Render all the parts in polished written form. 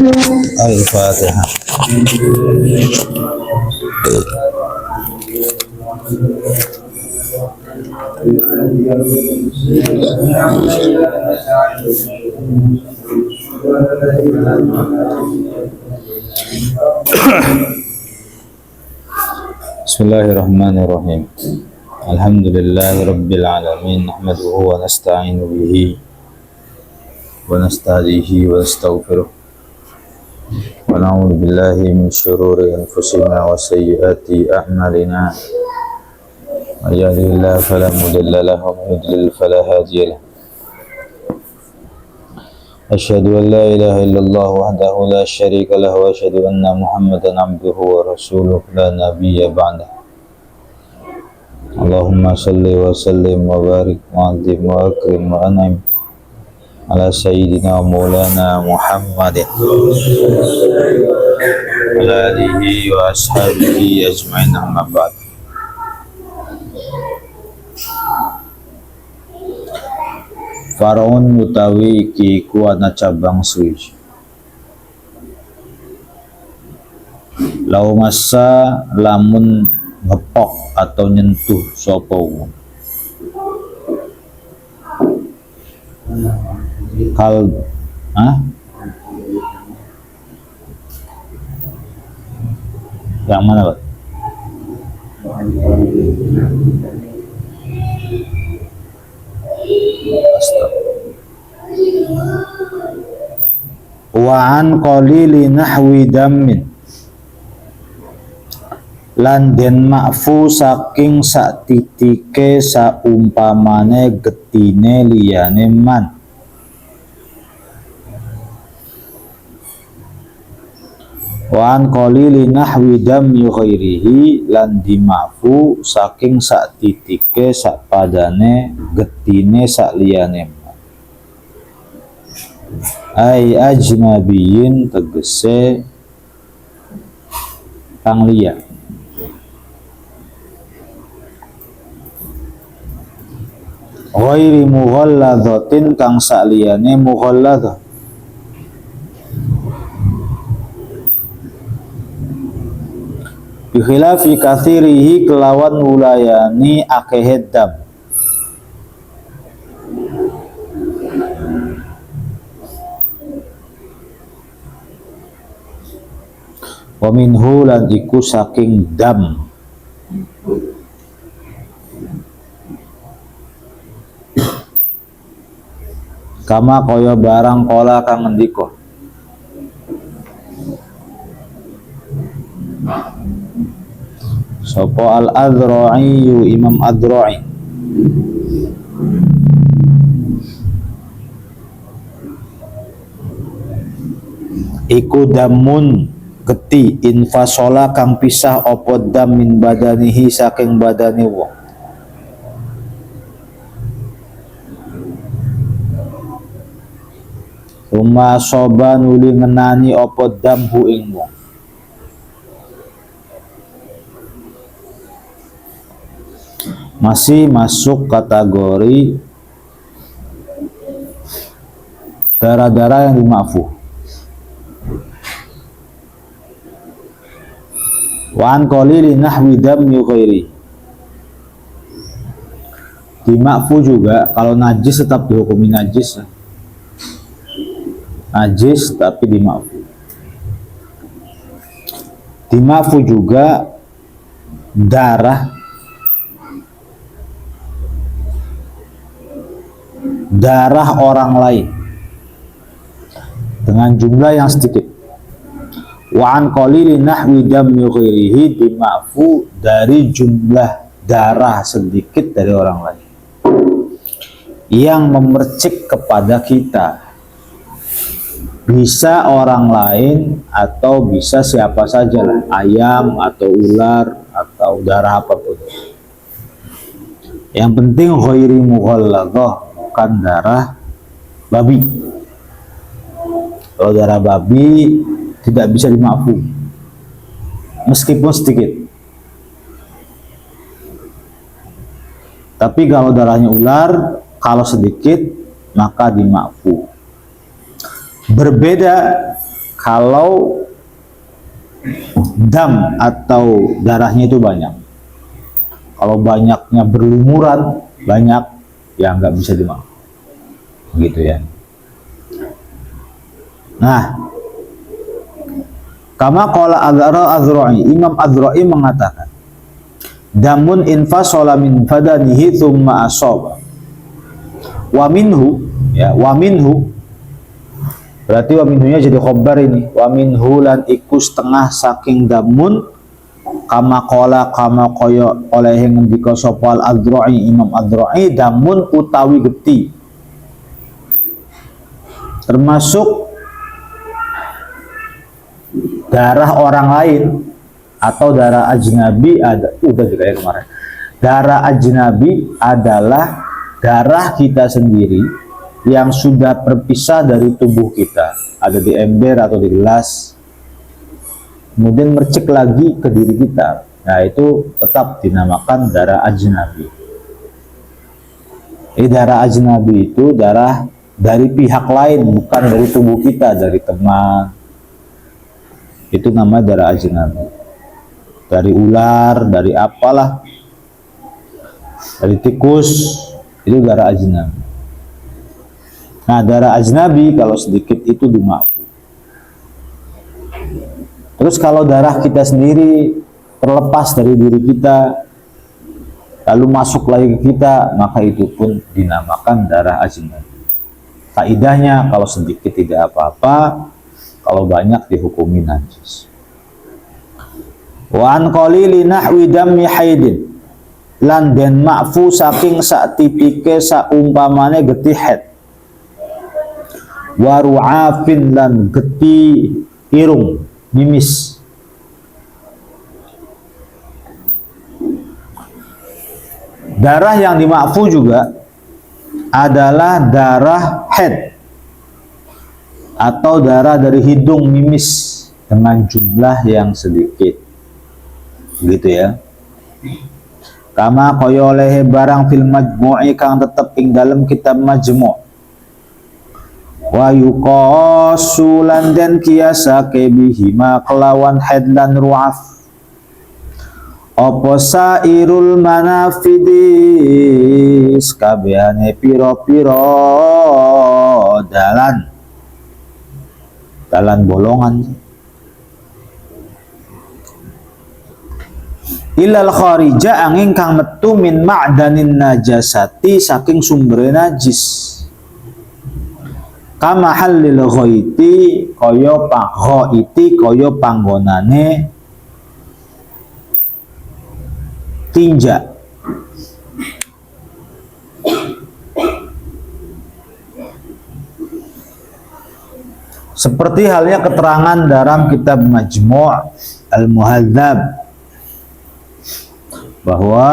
Al-Fatihah. Bismillahirrahmanirrahim. Alhamdulillahi rabbil alamin, nahmaduhu wa nasta'inu bihi wa nasta'dihi wa nastaghfiruh wa na'udzu billahi min syururi anfusina wa sayyiati a'malina. May yahdihillahu fala mudilla lahu wa may yudlil fala hadiya lahu. Asyhadu an la ilaha illallah wahdahu la syarika lahu wa asyhadu anna Muhammadan abduhu wa rasuluh la nabiyya ba'dahu. Allahumma salli wa sallim wa barik wa azim wa akrim wa an'im ala sayyidina wa maulana Muhammadin ala alihi wa ashabihi ajma'in, amma ba'd. Faraun utawi iki ku ana cabang suci. Lau masa lamun ngepok atau nyentuh sapa wong. Yang mana, Pak? Wa an qalili nahwi dammin, lan den ma'fu saking sak titike saumpamane getine liyane man. Wa an qalili nahwi dammi ghairihi, lan dima'fu saking sak titike sak padane getine sak liyane man. Ai ajnabiyin tegese kang liya. Ghairi mughalladhatin, kang saliyane mughalladhah. Bi khilafi kathirihi, kelawan wulayani akehe dam. Wa minhu, lan iku saking dam. Kama kaya barang kola kang ngendika. Sapa al-Adra'i, Imam Adra'i. Iku damun geti infasola kang pisah opo dam min badanihi saking badani wong. Ruma soba nuli ngenani opo dam hu ing wong. Masih masuk kategori darah-darah yang dima'fu. Wa an qalili nahwi dammi ghairi. Dima'fu juga kalau najis tetap dihukumi najis. Najis tapi dima'fu. Dima'fu juga darah orang lain dengan jumlah yang sedikit. Wa an qalili nahwi dammi ghairihi, dima'fu dari jumlah darah sedikit dari orang lain yang memercik kepada kita. Bisa orang lain atau bisa siapa saja lah, ayam atau ular atau darah apapun. Yang penting ghairi mughalladhah, bukan darah babi. Kalau darah babi tidak bisa dima'fu meskipun sedikit. Tapi kalau darahnya ular, kalau sedikit maka dima'fu. Berbeda kalau dam atau darahnya itu banyak. Kalau banyaknya berlumuran banyak, ya nggak bisa dimaafkan, gitu ya. Nah, kama qala Azra'i, Imam Azra'i mengatakan, damun infasala min badanihi thumma asaba. Wa minhu, ya, wa minhu berarti wa minhunya jadi khobar ini. Wa minhu lan iku setengah saking damun, kama qala kama koyo oleh ngendika sapa Al-Azra'i, Imam Azra'i, damun utawi geti, termasuk darah orang lain atau darah ajnabi. Ada udah juga ya kemarin. Darah ajnabi adalah darah kita sendiri yang sudah berpisah dari tubuh kita, ada di ember atau di gelas, kemudian mercik lagi ke diri kita. Nah, itu tetap dinamakan darah ajnabi. Darah ajnabi itu darah dari pihak lain, bukan dari tubuh kita, dari teman. Itu namanya darah ajnabi. Dari ular, dari apalah, dari tikus, itu darah ajnabi. Nah, darah ajnabi kalau sedikit itu dimaafkan. Terus kalau darah kita sendiri terlepas dari diri kita, lalu masuk lagi ke kita, maka itu pun dinamakan darah ajnabi. Kaidahnya kalau sedikit tidak apa-apa, kalau banyak dihukumi najis. Wa an qalili nahwi dammi haidin, lan den ma'fu saking sak tipike saumpamane getih haid. Wa ru'afin lan geti irung mimis. Darah yang dimakfu juga adalah darah haid atau darah dari hidung mimis dengan jumlah yang sedikit, gitu ya. Kama kaya oleh barang fil majmu'i kang tetep ing dalem kitab majmu'. Wa yuqasu lan den kiasake bihima kelawan haid lan ru'af apa sairul manafidis kabehane pira-pira dalan bolongan ilal kharija angin kang metu min ma'danin najasati saking sumber najis. Kama halil ghaiti kaya panghoiti kaya panggonane tinja. Seperti halnya keterangan dalam kitab Majmu' Al-Muhadzab bahwa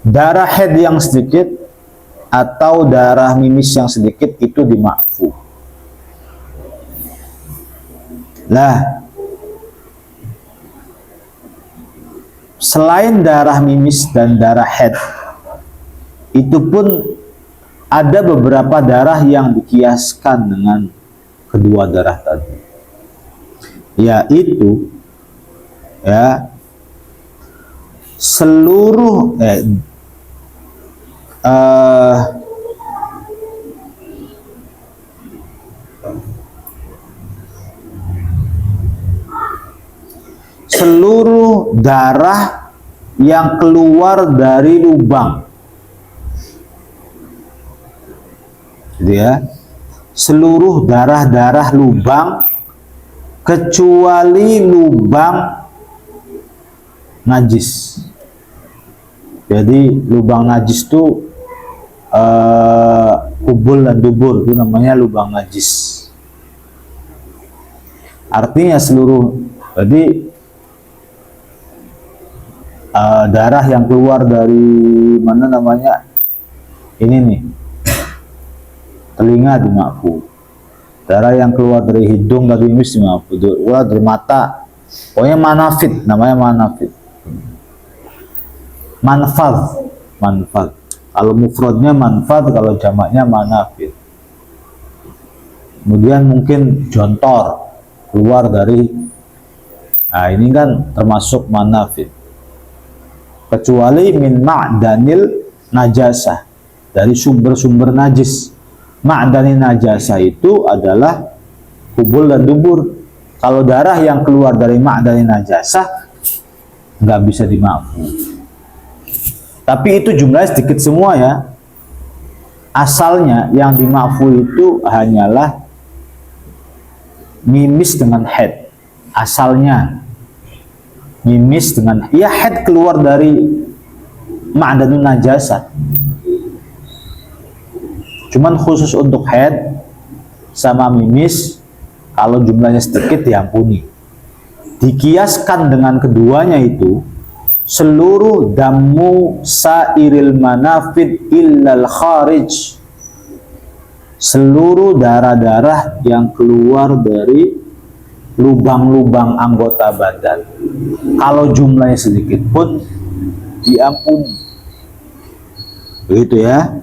darah haid yang sedikit atau darah mimis yang sedikit itu dimakfu. Lah, selain darah mimis dan darah haid, itu pun ada beberapa darah yang dikiaskan dengan kedua darah tadi, yaitu ya seluruh seluruh darah yang keluar dari lubang, gitu ya, seluruh darah-darah lubang kecuali lubang najis. Jadi lubang najis itu kubul dan dubur, itu namanya lubang najis. Artinya seluruh, jadi darah yang keluar dari mana namanya ini nih, telinga dimakfu, darah yang keluar dari hidung dari mimis dimakfu, keluar dari mata, pokoknya manafid, namanya manafid, manfad. Kalau mufradnya manfad, kalau jamaknya manafid. kemudian mungkin jontor keluar dari, nah ini kan termasuk manafid. Kecuali min ma'danil najasah, dari sumber-sumber najis. Ma'danil najasah itu adalah kubul dan dubur. Kalau darah yang keluar dari ma'danil najasah nggak bisa dimaafkan. Tapi itu jumlahnya sedikit semua ya. Asalnya yang dimaafkan itu hanyalah mimis dengan head. Asalnya mimis dengan, ya head keluar dari ma'danun najasah. Cuman khusus untuk head sama mimis, kalau jumlahnya sedikit diampuni. Dikiaskan dengan keduanya itu, seluruh damu sairil manafid illal kharij, seluruh darah-darah yang keluar dari lubang-lubang anggota badan, kalau jumlahnya sedikit pun diampuni. Begitu ya.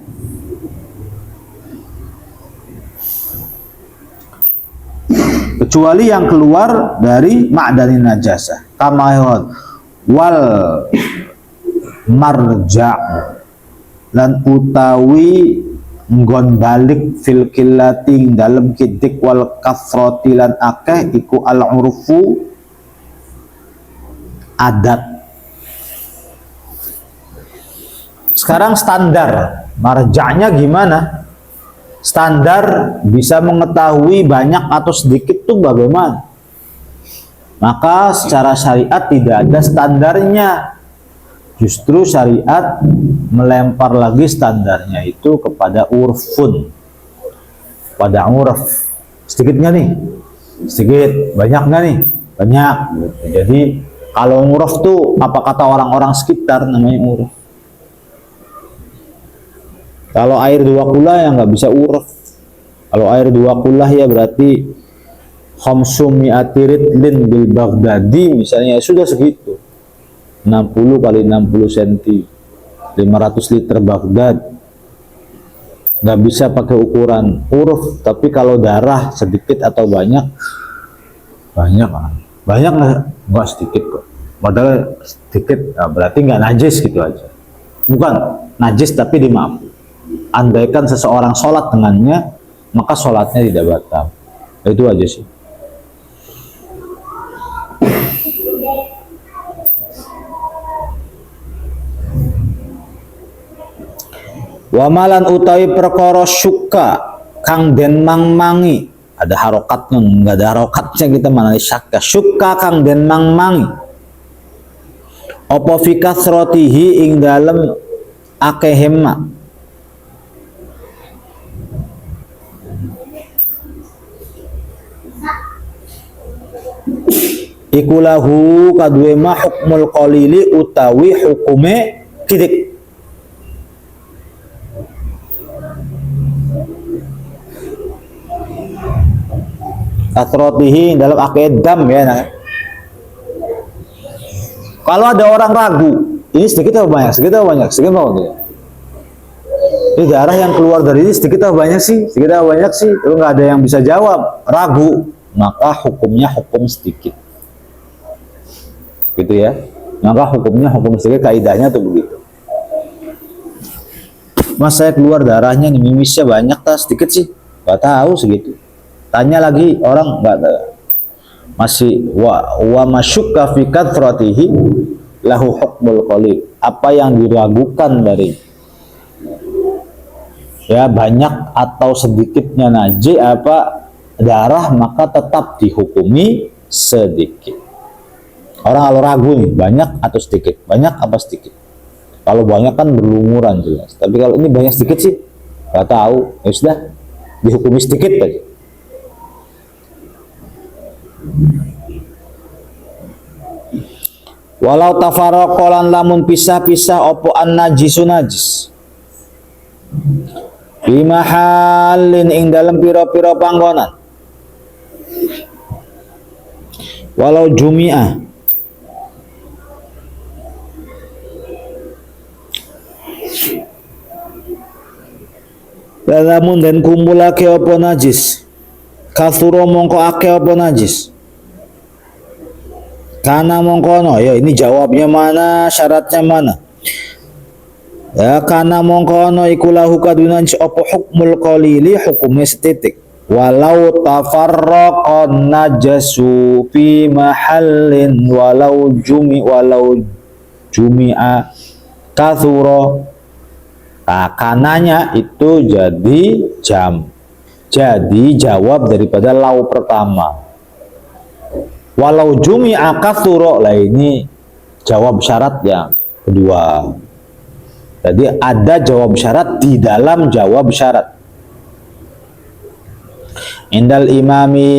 Kecuali yang keluar dari ma'danin najasah, kama wal marja' lan utawi nggon balik fil qillati dalem kidik wal kathrati lan akeh iku al urfu adat. Sekarang standar marja'nya gimana? Standar bisa mengetahui banyak atau sedikit tuh bagaimana? Maka secara syariat tidak ada standarnya. Justru syariat melempar lagi standarnya itu kepada urfun, pada urf. Sedikit nggak nih? Sedikit. Banyak nggak nih? Banyak. Jadi kalau urf tuh apa kata orang-orang sekitar, namanya urf. Kalau air dua kula ya nggak bisa urf. Kalau air dua kula ya berarti khamsumi atiritlin bil Baghdadi misalnya, ya sudah segitu. 60 kali 60 cm, 500 liter Baghdad. Nggak bisa pakai ukuran uruf. Tapi kalau darah sedikit atau banyak, banyak nggak sedikit kok. Padahal sedikit, nah berarti nggak najis gitu aja. Bukan najis tapi dimaafkan. Andaikan seseorang sholat dengannya, maka sholatnya tidak batal. Itu aja sih. Wamalan utawi perkara syuka kang den mangmangi, ada harokatnya, nggak ada harokatnya kita mana syakka. Syuka kang den mangmangi apa fi kasratihi ing dalem akehema, ikulahu kadue ma hukmul qalili utawi hukume titik. Kasrotihi dalam akedam ya. Nah. Kalau ada orang ragu, ini sedikit atau banyak? Sedikit atau banyak? Sedikit atau banyak? Ini darah yang keluar dari ini sedikit atau banyak sih? Sedikit atau banyak sih? Lalu nggak ada yang bisa jawab. Ragu, maka hukumnya hukum sedikit. Gitu ya. Maka hukumnya hukum sedikit, kaidahnya tuh begitu. Mas saya keluar darahnya nih, mimisnya banyak tak sedikit sih? Gak tahu segitu. Tanya lagi orang nggak tahu. Masih wa masyukka fi kathratihi lahu hukmul qalil. Apa yang diragukan dari ya banyak atau sedikitnya najis apa darah, maka tetap dihukumi sedikit. Orang kalau ragu nih banyak atau sedikit, banyak apa sedikit. Kalau banyak kan berlumuran jelas. Tapi kalau ini banyak sedikit sih nggak tahu. Ya sudah dihukumi sedikit aja. Walau tafaraqolan lamun pisah-pisah opo an najisu najis bimahalin ing dalam piro-piro panggonan, walau jumi'ah lamun dan kumpulake opo najis Kathuro mongko akeh apa najis. Kana mongkono, ya ini jawabnya mana, syaratnya mana? Ya kana mongkono iku lahu kaduna apa hukmul qalili, hukumnya setitik. Walau tafarraqan najasu fi mahallin walau jumi'a kathuro. Nah, kananya itu jadi jam. Jadi jawab daripada lau pertama. Walau jumi'a kathuro, lah ini jawab syarat yang kedua. Jadi ada jawab syarat di dalam jawab syarat. Indal imami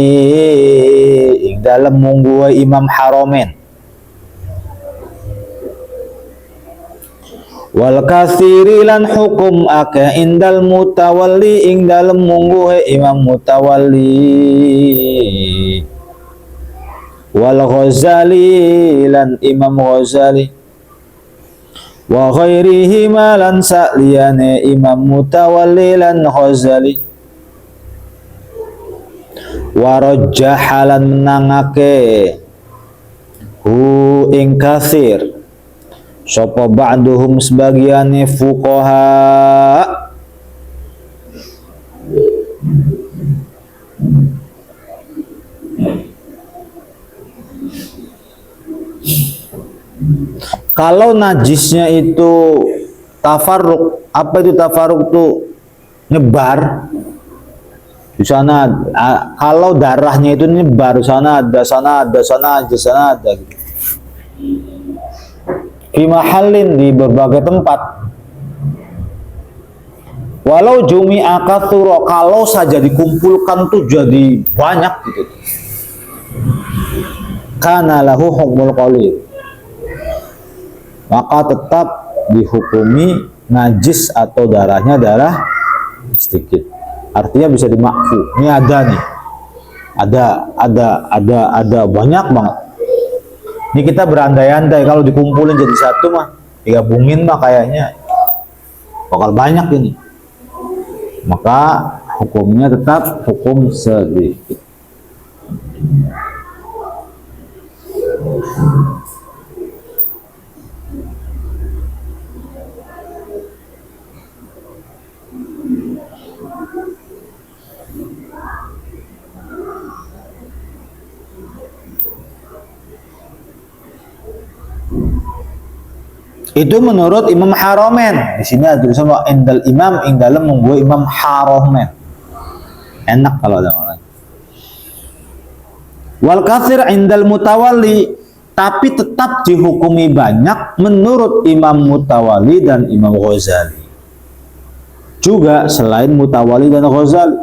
ing dalam munggu imam haromen. Wal katsiri lan hukum akeh indal mutawalli ing dalam munggu imam mutawalli. Wal Ghazali lan imam Ghazali. Wa ghairihi malan sa'liyane imam mutawalli lan Ghazali. Wa rajjahalan menangake hu ing katsir sapa ba'duhum sebagiane fuqaha kalau najisnya itu tafarruq. Apa itu tafarruq? Tuh nyebar di sana. Kalau darahnya itu nyebar, sana ada, sana ada, sana ada, sana ada gitu. Fi mahallin, di berbagai tempat. Walau jumi'a kathura, kalau saja dikumpulkan tuh jadi banyak gitu. Kana lahu hukmul qalil, maka tetap dihukumi najis atau darahnya darah sedikit. Artinya bisa dimakfu. Ini ada nih, ada banyak banget. Ini kita berandai-andai kalau dikumpulin jadi satu mah, digabungin mah kayaknya bakal banyak ini. Maka hukumnya tetap hukum sedikit. Itu menurut Imam Haromen. Di sini ada tulisan bahwa indal imam ing dalam membuat Imam Haromen. Enak kalau ada orang. Wal katsir indal mutawalli, tapi tetap dihukumi banyak menurut Imam Mutawalli dan Imam Ghazali. Juga selain Mutawalli dan Ghazali.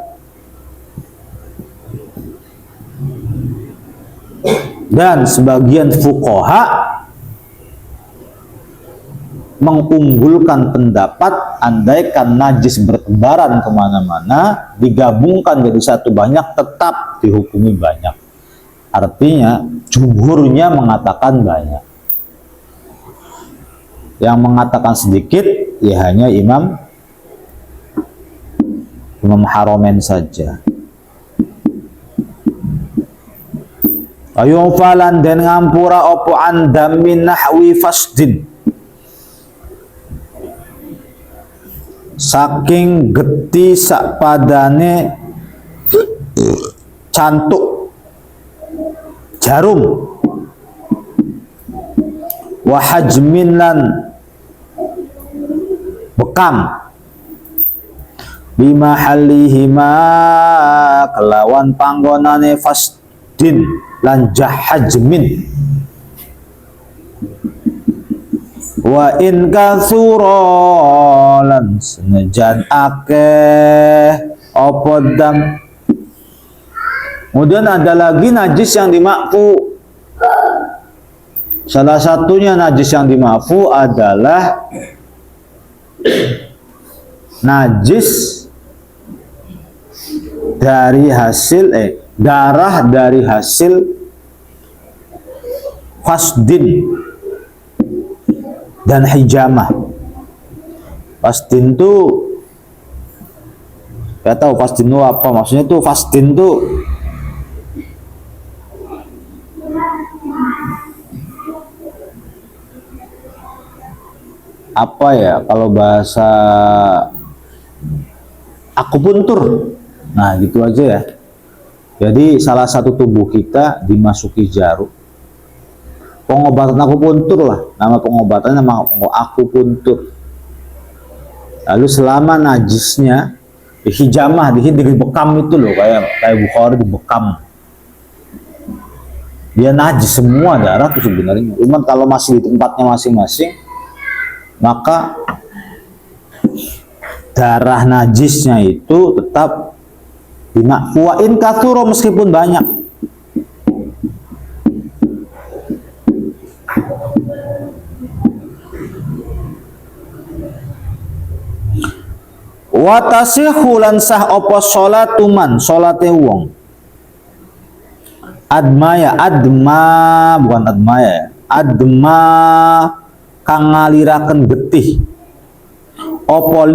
Dan sebagian fuqaha mengunggulkan pendapat andaikan najis bertebaran kemana-mana, digabungkan jadi satu banyak, tetap dihukumi banyak. Artinya jumhurnya mengatakan banyak. Yang mengatakan sedikit ya hanya Imam Haromen saja. Ayung falan dan ngampura opo andam min nahwi fasdin, saking geti sakpadane cantuk jarum, wa hajmin lan bekam, bima halihima kelawan panggonane fasdin lan jahajmin. Wa in katsura lan senajan akeh apa dam. Kemudian ada lagi najis yang dimakfu. Salah satunya najis yang dimakfu adalah najis dari hasil darah dari hasil fasdin dan hijamah. Fasdin tuh, gak tahu fasdin itu apa maksudnya. Tuh fasdin tuh apa ya, kalau bahasa akupuntur. Nah, gitu aja ya. Jadi salah satu tubuh kita dimasuki jarum. Pengobatan akupuntur lah, nama pengobatannya nama akupuntur. Lalu selama najisnya hijamah, dibekam itu loh, kayak Bukhari dibekam. Dia najis semua darah tuh sebenarnya. Cuman kalau masih di tempatnya masing-masing, maka darah najisnya itu tetap dimakfuain kathuro, meskipun banyak. Watasihu lan sah apa salatuman, salate wong. Adma bukan admaya, adma kang ngaliraken getih. Apa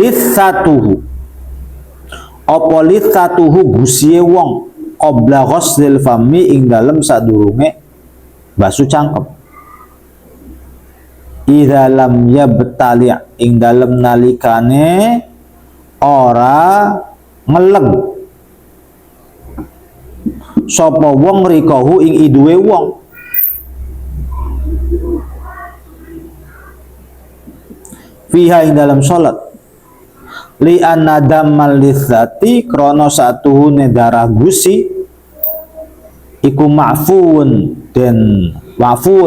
litsatuhu gusiye wong qabla ghuslil fami ing dalem sadurunge basuh cangkem. Idza lam yabtali ing dalem nalikane ora ngeleg sapa wong rikahu ing iduwe wong. Fiha ing dalam salat li anna dammal litsati krana satuhune darah gusi iku ma'fuun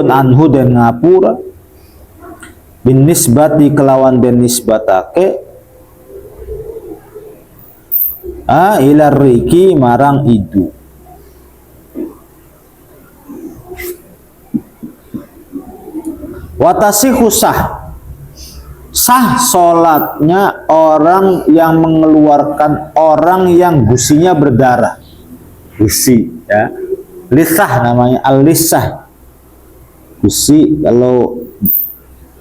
anhu den ngapura bin nisbati kelawan den nisbatake ila riki marang idu. Watasihu sah solatnya orang yang mengeluarkan, orang yang gusinya berdarah. Gusi ya, lisah namanya, al-lisah. Gusi kalau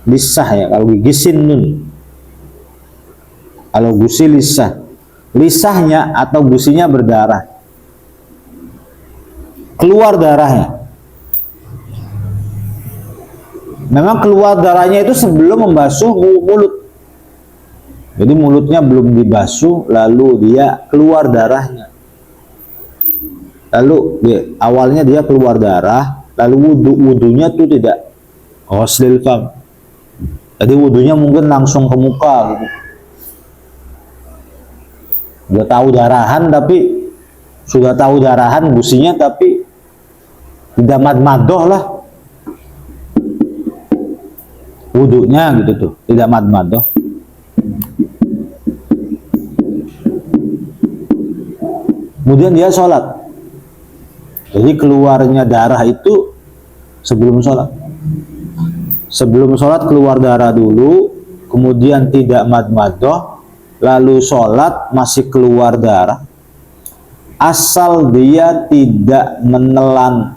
lisah ya, kalau gigisin nun. Kalau gusi lisah, lisahnya atau gusinya berdarah, keluar darahnya. Memang keluar darahnya itu sebelum membasuh mulut. Jadi mulutnya belum dibasuh, lalu dia keluar darahnya. Lalu awalnya dia keluar darah, lalu wudunya tuh tidak ghuslil fam. Jadi wudunya mungkin langsung ke muka gitu. Sudah tahu darahan gusinya, tapi tidak madmadoh lah wudunya gitu tuh, tidak madmadoh. Kemudian dia sholat, jadi keluarnya darah itu sebelum sholat. Sebelum sholat keluar darah dulu, kemudian tidak madmadoh, lalu sholat masih keluar darah, asal dia tidak menelan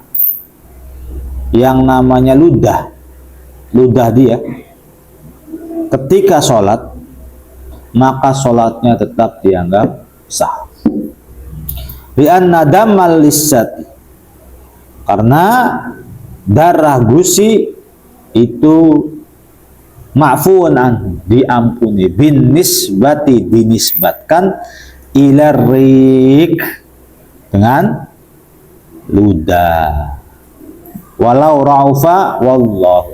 yang namanya ludah dia ketika sholat, maka sholatnya tetap dianggap sah. Li'anna dammal lissati, karena darah gusi itu ma'fuun anhu, diampuni, bin nisbati, dinisbatkan, ila rik, dengan ludah, walau ra'ufa wallahu